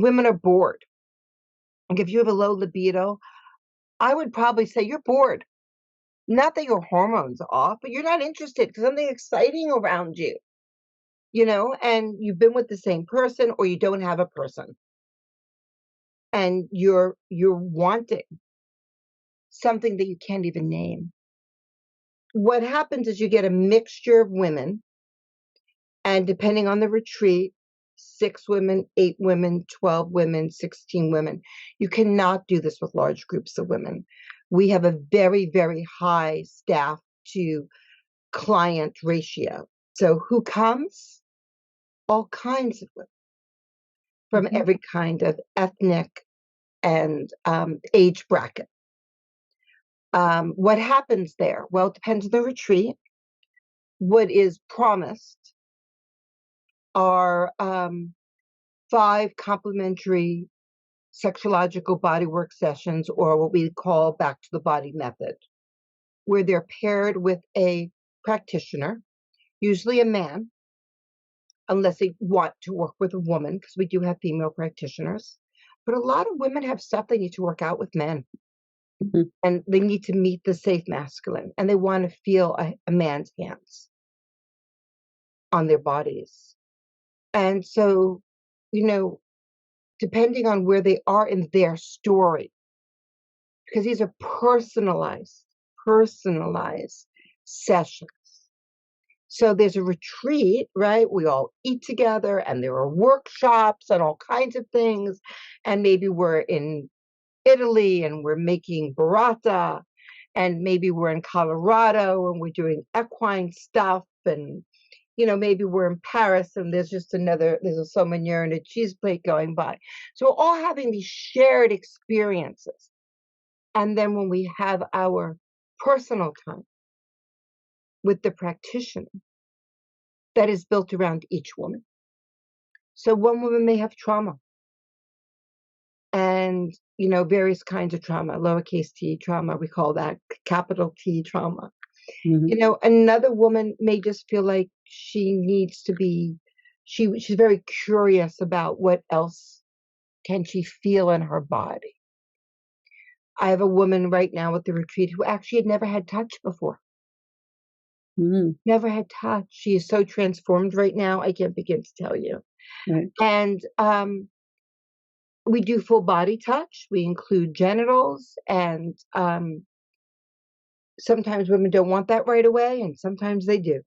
women are bored. Like if you have a low libido, I would probably say you're bored. Not that your hormones are off, but you're not interested because something exciting around you, and you've been with the same person or you don't have a person. And you're wanting something that you can't even name. What happens is you get a mixture of women, and depending on the retreat, 6 women, 8 women, 12 women, 16 women. You cannot do this with large groups of women. We have a very, very high staff to client ratio. So who comes? All kinds of women from every kind of ethnic and age bracket. What happens there? Well, it depends on the retreat. What is promised are 5 complementary sexological bodywork sessions, or what we call back to the body method, where they're paired with a practitioner, usually a man, unless they want to work with a woman, because we do have female practitioners. But a lot of women have stuff they need to work out with men. And they need to meet the safe masculine, and they want to feel a man's hands on their bodies. And so, depending on where they are in their story, because these are personalized sessions. So there's a retreat, right? We all eat together, and there are workshops and all kinds of things. And maybe we're in Italy and we're making burrata, and maybe we're in Colorado and we're doing equine stuff, and maybe we're in Paris and there's a sommelier and a cheese plate going by. So we're all having these shared experiences. And then when we have our personal time with the practitioner, that is built around each woman. So one woman may have trauma, and various kinds of trauma, lowercase t trauma, we call that capital T trauma. Another woman may just feel like she needs to be, she's very curious about what else can she feel in her body. I have a woman right now at the retreat who actually had never had touch before. Never had touch. She is so transformed right now, I can't begin to tell you. Right. And we do full body touch. We include genitals, and sometimes women don't want that right away, and sometimes they do.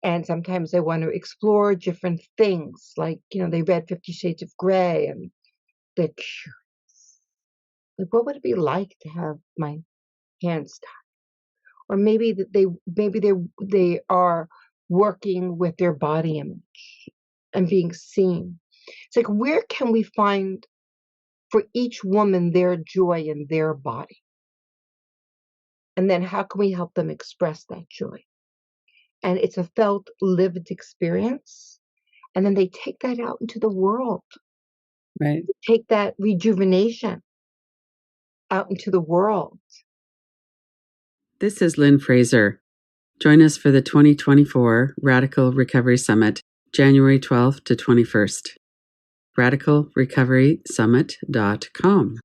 And sometimes they want to explore different things, like, they read 50 Shades of Grey, and they're curious. Like, what would it be like to have my hands tied? Or maybe they are working with their body image and being seen. It's like, where can we find for each woman their joy in their body? And then how can we help them express that joy? And it's a felt, lived experience. And then they take that out into the world. Right. Take that rejuvenation out into the world. This is Lynn Fraser. Join us for the 2024 Radical Recovery Summit, January 12th to 21st. RadicalRecoverySummit.com.